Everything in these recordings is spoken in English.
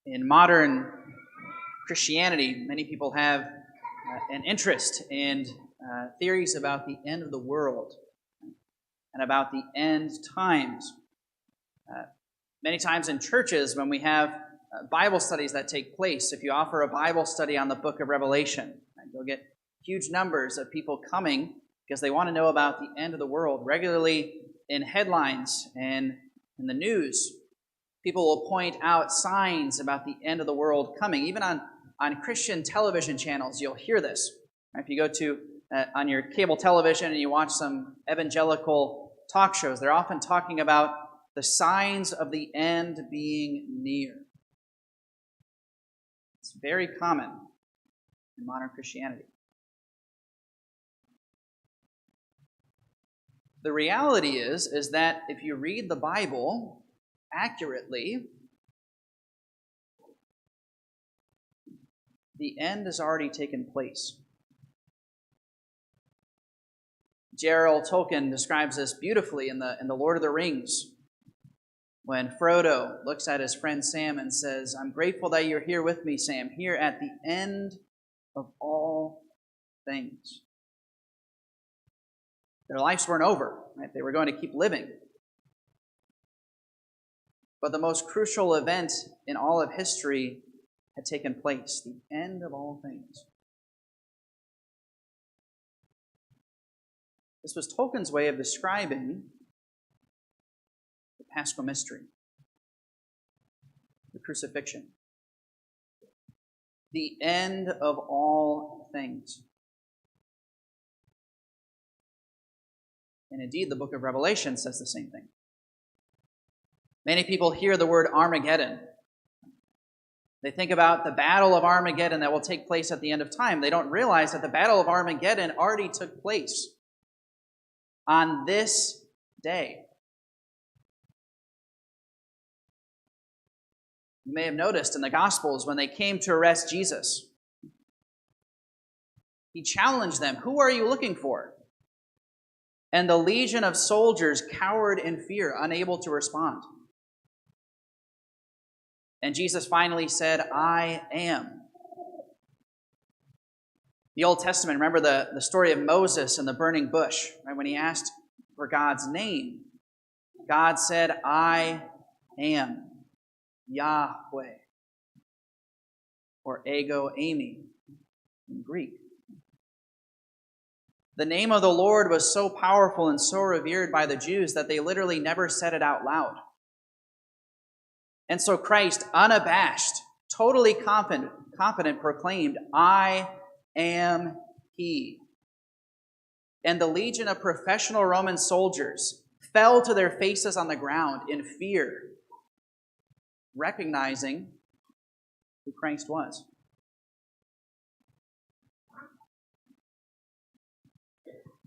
In modern Christianity, many people have an interest in theories about the end of the world and about the end times. Many times in churches, when we have Bible studies that take place, if you offer a Bible study on the book of Revelation, you'll get huge numbers of people coming because they want to know about the end of the world. Regularly in headlines and in the news, people will point out signs about the end of the world coming. Even on Christian television channels, you'll hear this. If you go to on your cable television and you watch some evangelical talk shows, they're often talking about the signs of the end being near. It's very common in modern Christianity. The reality is that if you read the Bible accurately, the end has already taken place. J.R.R. Tolkien describes this beautifully in the Lord of the Rings, when Frodo looks at his friend Sam and says, "I'm grateful that you're here with me, Sam, here at the end of all things." Their lives weren't over, right? They were going to keep living. But the most crucial event in all of history had taken place, the end of all things. This was Tolkien's way of describing the Paschal mystery, the crucifixion, the end of all things. And indeed, the book of Revelation says the same thing. Many people hear the word Armageddon. They think about the battle of Armageddon that will take place at the end of time. They don't realize that the battle of Armageddon already took place on this day. You may have noticed in the Gospels when they came to arrest Jesus, he challenged them, "Who are you looking for?" And the legion of soldiers cowered in fear, unable to respond. And Jesus finally said, "I am." The Old Testament, remember the story of Moses and the burning bush, right? When he asked for God's name, God said, "I am Yahweh," or ego eimi in Greek. The name of the Lord was so powerful and so revered by the Jews that they literally never said it out loud. And so Christ, unabashed, totally confident, proclaimed, "I am He." And the legion of professional Roman soldiers fell to their faces on the ground in fear, recognizing who Christ was.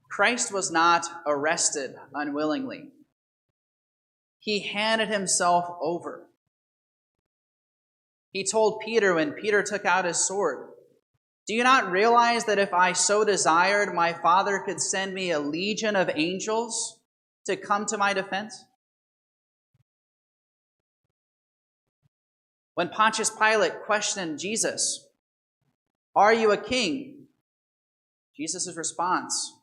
Christ was not arrested unwillingly. He handed himself over. He told Peter when Peter took out his sword, "Do you not realize that if I so desired, my Father could send me a legion of angels to come to my defense?" When Pontius Pilate questioned Jesus, "Are you a king?" Jesus' response,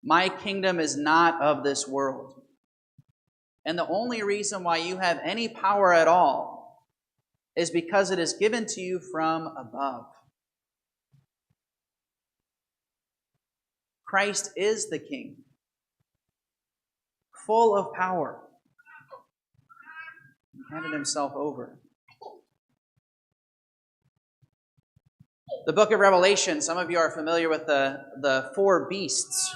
"My kingdom is not of this world. And the only reason why you have any power at all is because it is given to you from above." Christ is the King, full of power. He handed himself over. The book of Revelation, some of you are familiar with the four beasts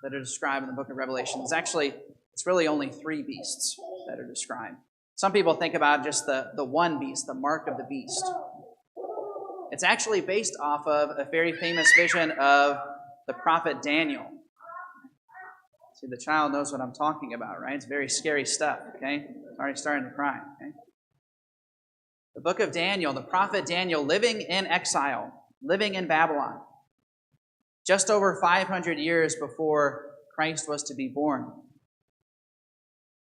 that are described in the book of Revelation. It's really only three beasts that are described. Some people think about just the one beast, the mark of the beast. It's actually based off of a very famous vision of the prophet Daniel. See, the child knows what I'm talking about, right? It's very scary stuff, okay? It's already starting to cry, okay? The book of Daniel, the prophet Daniel, living in exile, living in Babylon, just over 500 years before Christ was to be born.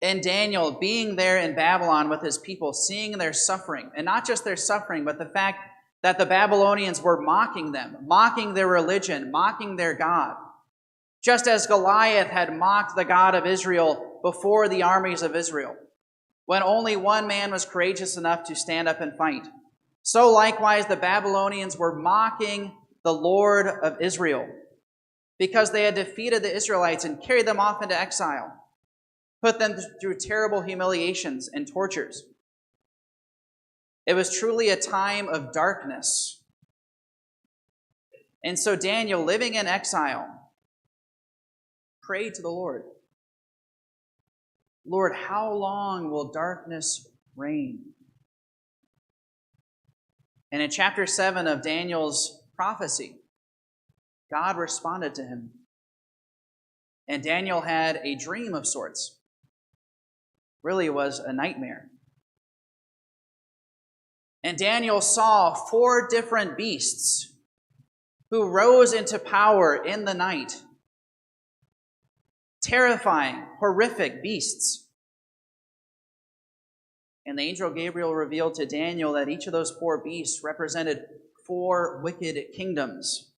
And Daniel being there in Babylon with his people, seeing their suffering, and not just their suffering, but the fact that the Babylonians were mocking them, mocking their religion, mocking their God, just as Goliath had mocked the God of Israel before the armies of Israel, when only one man was courageous enough to stand up and fight. So likewise the Babylonians were mocking the Lord of Israel, because they had defeated the Israelites and carried them off into exile, put them through terrible humiliations and tortures. It was truly a time of darkness. And so Daniel, living in exile, prayed to the Lord, Lord, how long will darkness reign? And in chapter 7 of Daniel's prophecy, God responded to him. And Daniel had a dream of sorts. Really, it was a nightmare. And Daniel saw 4 different beasts who rose into power in the night. Terrifying, horrific beasts. And the angel Gabriel revealed to Daniel that each of those 4 beasts represented 4 wicked kingdoms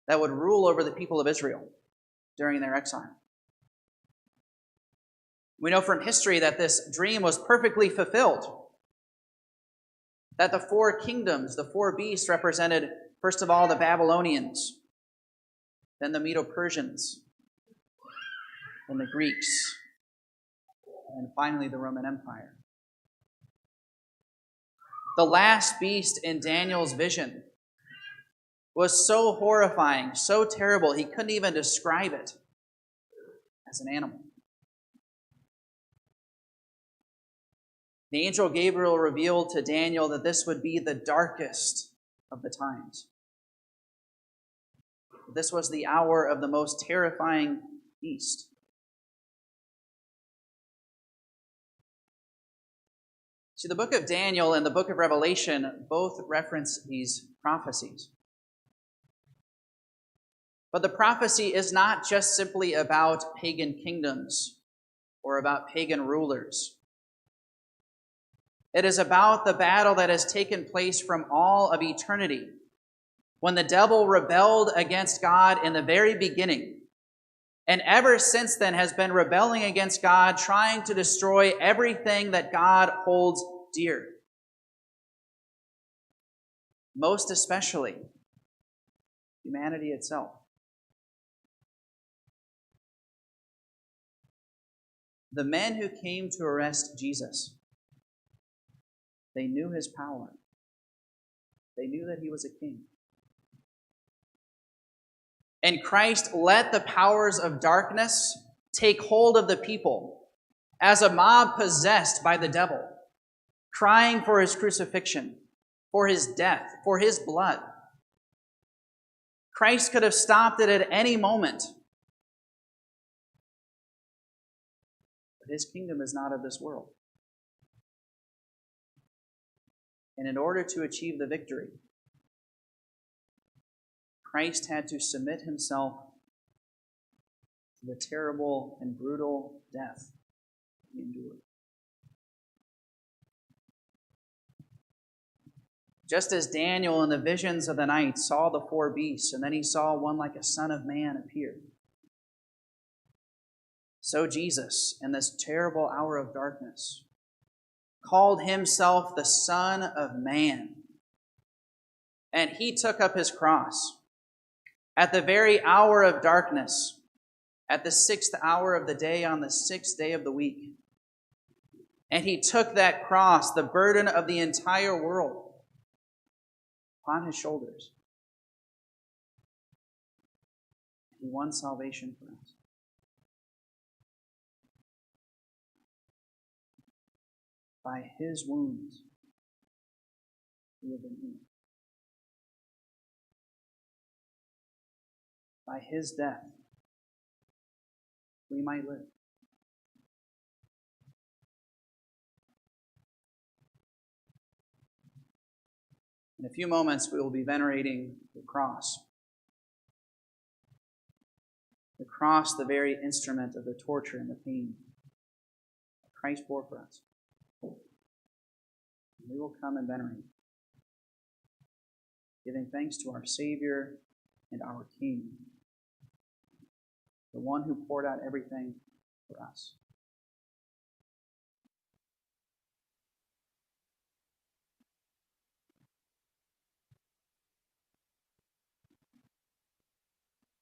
that would rule over the people of Israel during their exile. We know from history that this dream was perfectly fulfilled. That the 4 kingdoms, the 4 beasts, represented, first of all, the Babylonians, then the Medo-Persians, then the Greeks, and finally the Roman Empire. The last beast in Daniel's vision was so horrifying, so terrible, he couldn't even describe it as an animal. The angel Gabriel revealed to Daniel that this would be the darkest of the times. This was the hour of the most terrifying beast. See, the book of Daniel and the book of Revelation both reference these prophecies. But the prophecy is not just simply about pagan kingdoms or about pagan rulers. It is about the battle that has taken place from all of eternity, when the devil rebelled against God in the very beginning, and ever since then has been rebelling against God, trying to destroy everything that God holds dear. Most especially, humanity itself. The men who came to arrest Jesus, they knew his power. They knew that he was a king. And Christ let the powers of darkness take hold of the people as a mob possessed by the devil, crying for his crucifixion, for his death, for his blood. Christ could have stopped it at any moment. But his kingdom is not of this world. And in order to achieve the victory, Christ had to submit himself to the terrible and brutal death he endured. Just as Daniel in the visions of the night saw the 4 beasts, and then he saw one like a son of man appear, so Jesus, in this terrible hour of darkness, called himself the Son of Man. And he took up his cross at the very hour of darkness, at the 6th hour of the day, on the 6th day of the week. And he took that cross, the burden of the entire world, upon his shoulders. He won salvation for us. By his wounds, we have been healed. By his death, we might live. In a few moments, we will be venerating the cross. The cross, the very instrument of the torture and the pain Christ bore for us. And we will come and venerate, giving thanks to our Savior and our King, the one who poured out everything for us.